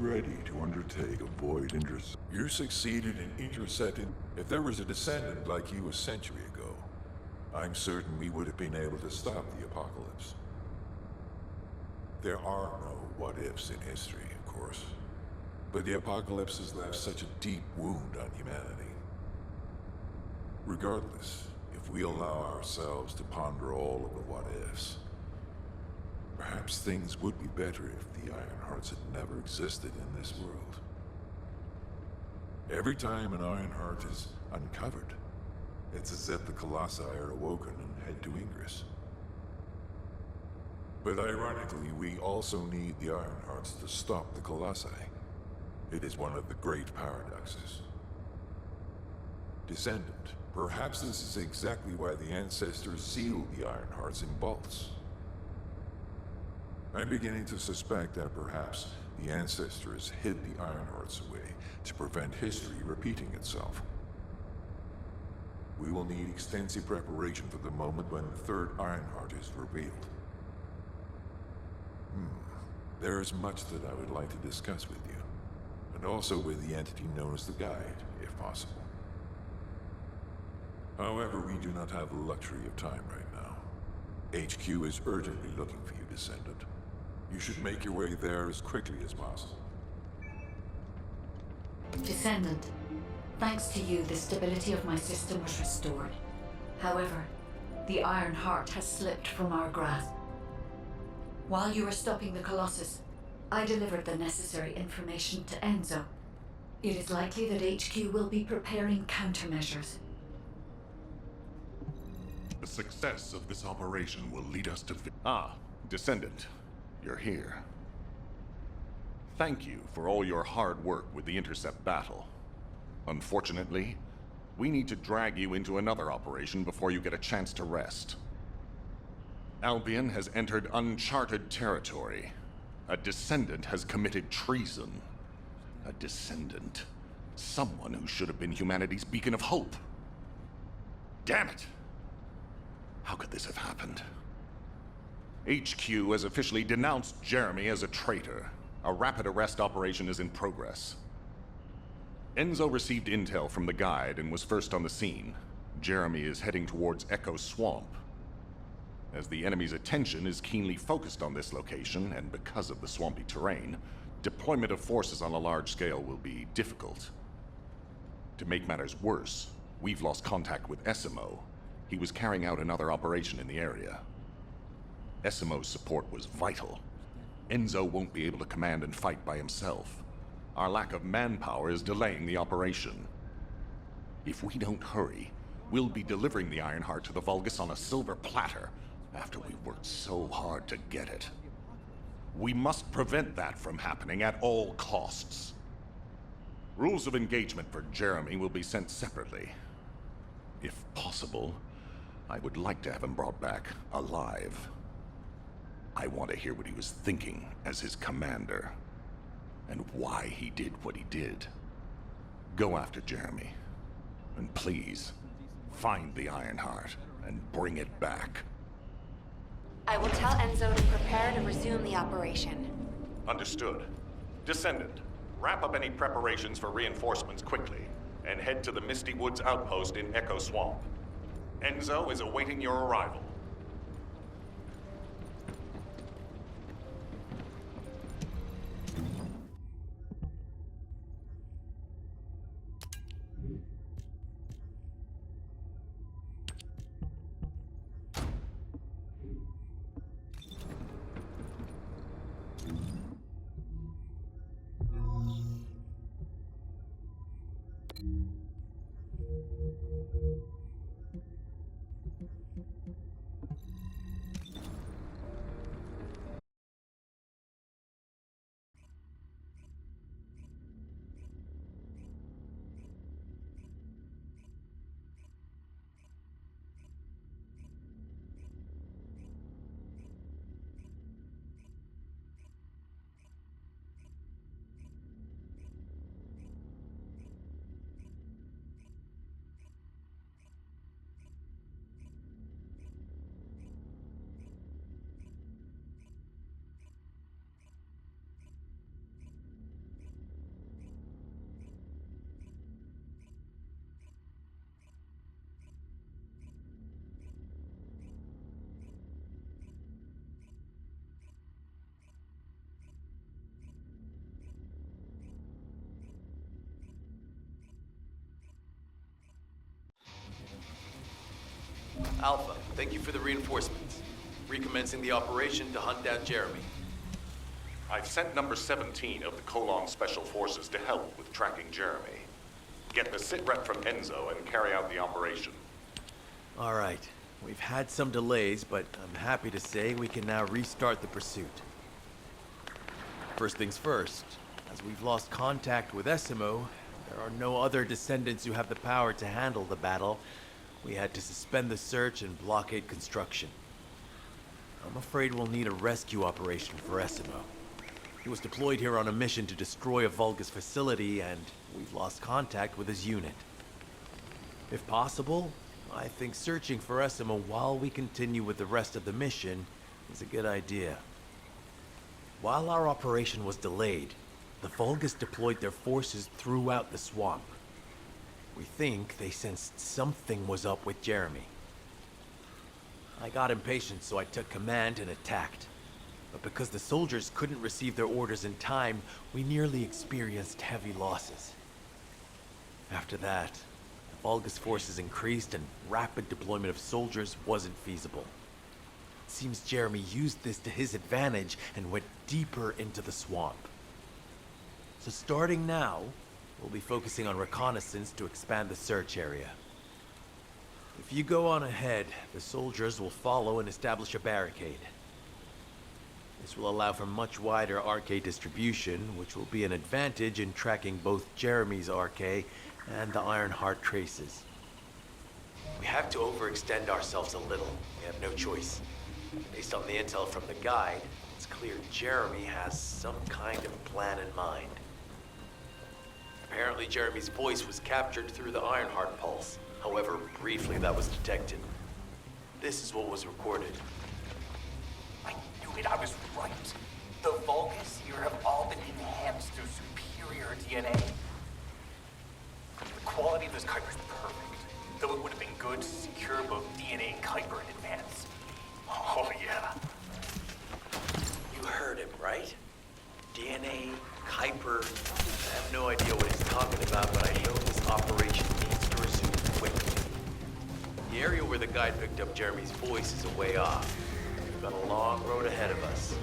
Ready to undertake a void intercept. You succeeded in intercepting. If there was a descendant like you a century ago, I'm certain we would have been able to stop the apocalypse. There are no what-ifs in history, of course. But the apocalypse has left such a deep wound on humanity. Regardless, if we allow ourselves to ponder all of the what-ifs, perhaps things would be better if the Ironhearts had never existed in this world. Every time an Ironheart is uncovered, it's as if the Colossi are awoken and head to Ingress. But ironically, we also need the Ironhearts to stop the Colossi. It is one of the great paradoxes. Descendant, perhaps this is exactly why the ancestors sealed the Ironhearts in vaults. I'm beginning to suspect that perhaps the ancestors hid the Ironhearts away to prevent history repeating itself. We will need extensive preparation for the moment when the third Ironheart is revealed. There is much that I would like to discuss with you, and also with the entity known as the Guide, if possible. However, we do not have the luxury of time right now. HQ is urgently looking for you, Descendant. You should make your way there as quickly as possible. Descendant, thanks to you, the stability of my system was restored. However, the Iron Heart has slipped from our grasp. While you were stopping the Colossus, I delivered the necessary information to Enzo. It is likely that HQ will be preparing countermeasures. The success of this operation will lead us to... Descendant. You're here. Thank you for all your hard work with the Intercept battle. Unfortunately, we need to drag you into another operation before you get a chance to rest. Albion has entered uncharted territory. A Descendant has committed treason. A Descendant. Someone who should have been humanity's beacon of hope. Damn it! How could this have happened? HQ has officially denounced Jeremy as a traitor. A rapid arrest operation is in progress. Enzo received intel from the Guide and was first on the scene. Jeremy is heading towards Echo Swamp. As the enemy's attention is keenly focused on this location, and because of the swampy terrain, deployment of forces on a large scale will be difficult. To make matters worse, we've lost contact with Essimo. He was carrying out another operation in the area. Essimo's support was vital. Enzo won't be able to command and fight by himself. Our lack of manpower is delaying the operation. If we don't hurry, we'll be delivering the Ironheart to the Vulgus on a silver platter after we worked so hard to get it. We must prevent that from happening at all costs. Rules of engagement for Jeremy will be sent separately. If possible, I would like to have him brought back alive. I want to hear what he was thinking as his commander, and why he did what he did. Go after Jeremy, and please, find the Ironheart and bring it back. I will tell Enzo to prepare to resume the operation. Understood. Descendant, wrap up any preparations for reinforcements quickly, and head to the Misty Woods outpost in Echo Swamp. Enzo is awaiting your arrival. Alpha, thank you for the reinforcements. Recommencing the operation to hunt down Jeremy. I've sent number 17 of the Colon Special Forces to help with tracking Jeremy. Get the sitrep from Enzo and carry out the operation. All right. We've had some delays, but I'm happy to say we can now restart the pursuit. First things first, as we've lost contact with Essimo, there are no other descendants who have the power to handle the battle. We had to suspend the search and blockade construction. I'm afraid we'll need a rescue operation for Essimo. He was deployed here on a mission to destroy a Vulgus facility, and we've lost contact with his unit. If possible, I think searching for Essimo while we continue with the rest of the mission is a good idea. While our operation was delayed, the Vulgus deployed their forces throughout the swamp. We think they sensed something was up with Jeremy. I got impatient, so I took command and attacked. But because the soldiers couldn't receive their orders in time, we nearly experienced heavy losses. After that, the Vulgus forces increased and rapid deployment of soldiers wasn't feasible. It seems Jeremy used this to his advantage and went deeper into the swamp. So starting now, we'll be focusing on reconnaissance to expand the search area. If you go on ahead, the soldiers will follow and establish a barricade. This will allow for much wider RK distribution, which will be an advantage in tracking both Jeremy's RK and the Ironheart traces. We have to overextend ourselves a little. We have no choice. Based on the intel from the guide, it's clear Jeremy has some kind of plan in mind. Apparently Jeremy's voice was captured through the Ironheart pulse. However, briefly that was detected. This is what was recorded. I knew it, I was right. The Vulgus here have all been enhanced through superior DNA. The quality of this kind was perfect, though it would have been good good to secure both DNA and Kuiper in advance. Oh, yeah. You heard him, right? DNA, Kuiper. I have no idea what he's talking about, but I know this operation needs to resume quickly. The area where the guy picked up Jeremy's voice is a way off. We've got a long road ahead of us.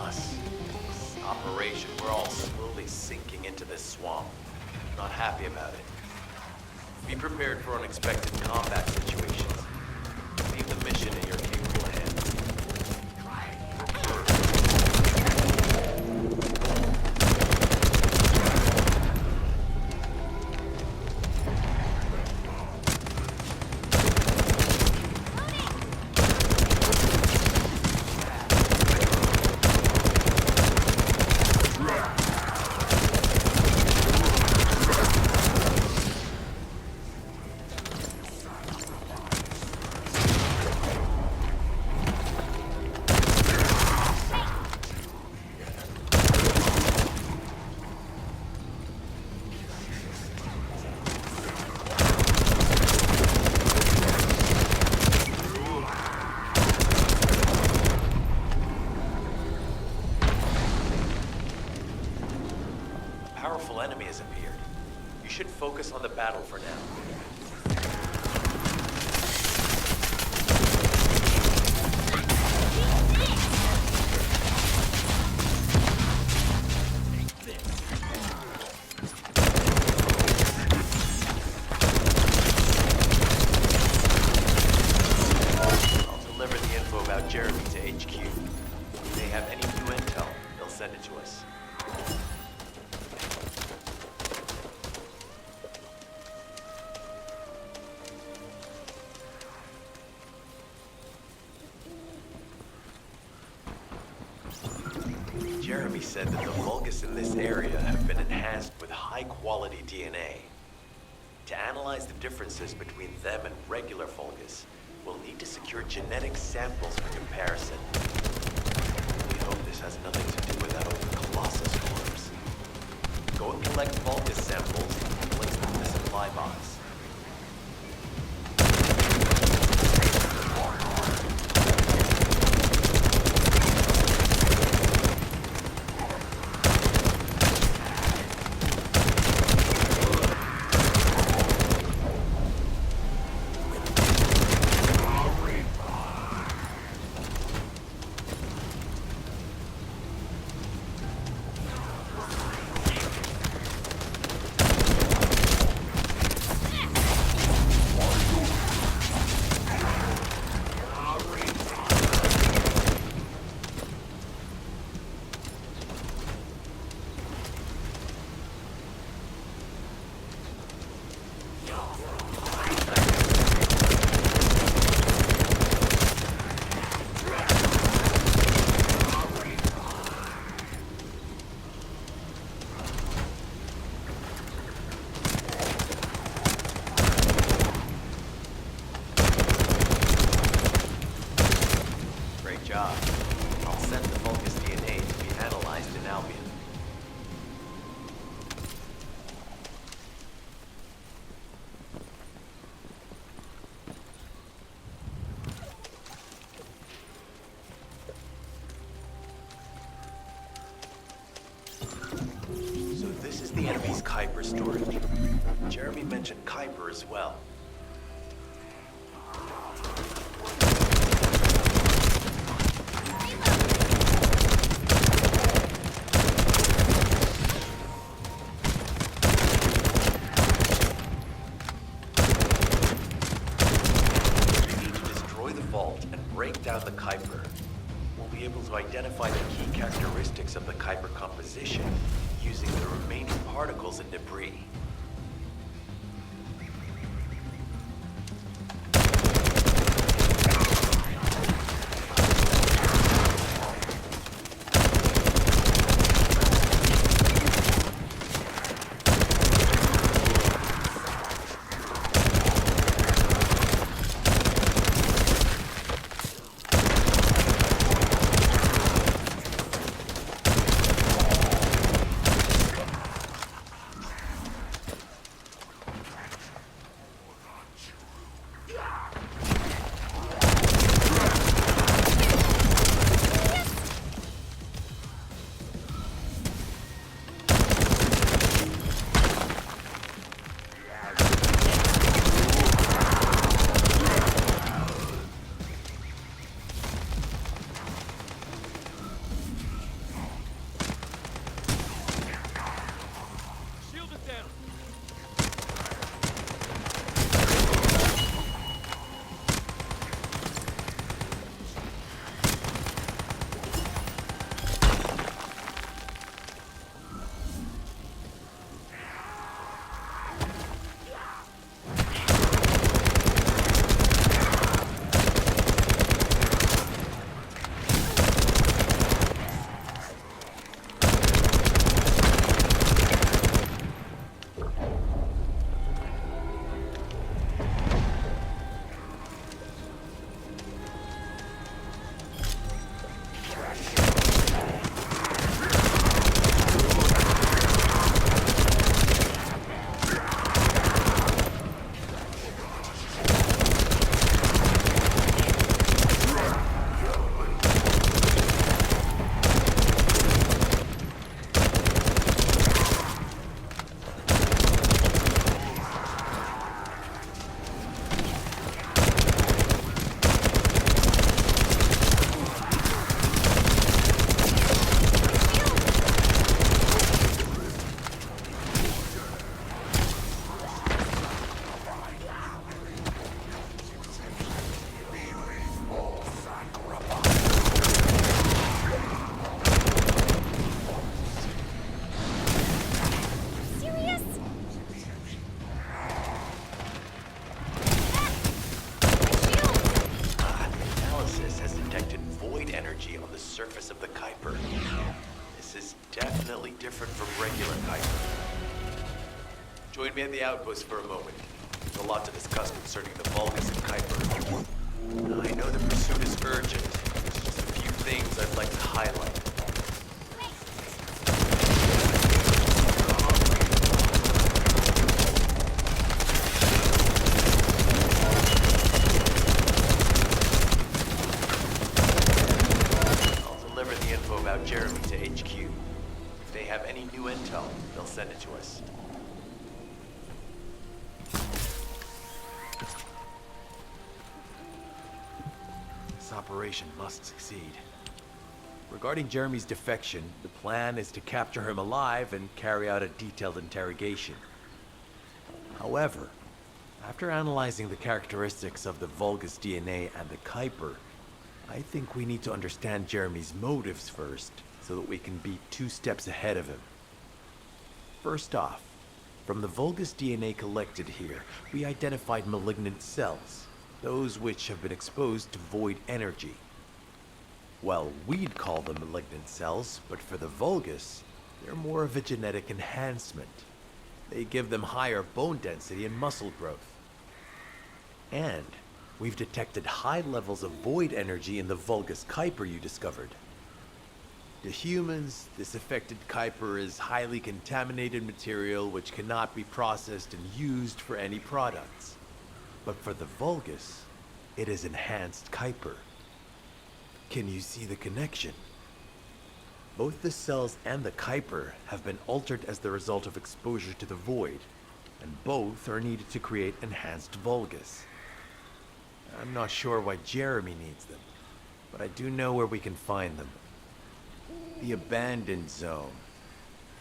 This operation, we're all slowly sinking into this swamp. Not happy about it. Be prepared for unexpected combat situations. Leave the mission in your capable hands. Powerful enemy has appeared. You should focus on the battle for now. I'll deliver the info about Jeremy to HQ. If they have any new intel, they'll send it to us. Jeremy said that the Vulgus in this area have been enhanced with high-quality DNA. To analyze the differences between them and regular Vulgus, we'll need to secure genetic samples for comparison. We hope this has nothing to do with that old Colossus corpse. Go and collect Vulgus samples and place them in the supply box. Job. I'll send the Vulgus DNA to be analyzed in Albion. So this is the enemy's Kuiper storage. Jeremy mentioned Kuiper as well. Break down the Kuiper. We'll be able to identify the key characteristics of the Kuiper composition using the remaining particles and debris. surface of the Kuiper. This is definitely different from regular Kuiper. Join me at the outpost for a moment. There's a lot to discuss concerning the Vulgus and Kuiper. I know the pursuit is urgent. There's just a few things I'd like to highlight. I'll deliver the info about Jeremy to HQ. If they have any new intel, they'll send it to us. This operation must succeed. Regarding Jeremy's defection, the plan is to capture him alive and carry out a detailed interrogation. However, after analyzing the characteristics of the Vulgus DNA and the Kuiper, I think we need to understand Jeremy's motives first, so that we can be 2 steps ahead of him. First off, from the Vulgus DNA collected here, we identified malignant cells, those which have been exposed to void energy. Well, we'd call them malignant cells, but for the Vulgus, they're more of a genetic enhancement. They give them higher bone density and muscle growth. And we've detected high levels of void energy in the Vulgus Kuiper you discovered. To humans, this affected Kuiper is highly contaminated material which cannot be processed and used for any products. But for the Vulgus, it is enhanced Kuiper. Can you see the connection? Both the cells and the Kuiper have been altered as the result of exposure to the void, and both are needed to create enhanced Vulgus. I'm not sure why Jeremy needs them, but I do know where we can find them. The Abandoned Zone.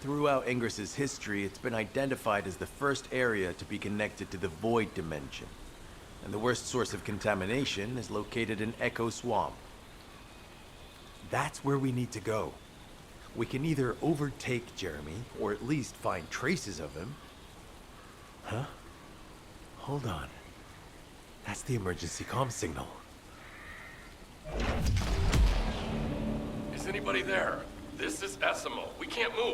Throughout Ingris's history, it's been identified as the first area to be connected to the Void Dimension, and the worst source of contamination is located in Echo Swamp. That's where we need to go. We can either overtake Jeremy, or at least find traces of him. Huh? Hold on. That's the emergency comm signal. Is anybody there? This is Esimo. We can't move.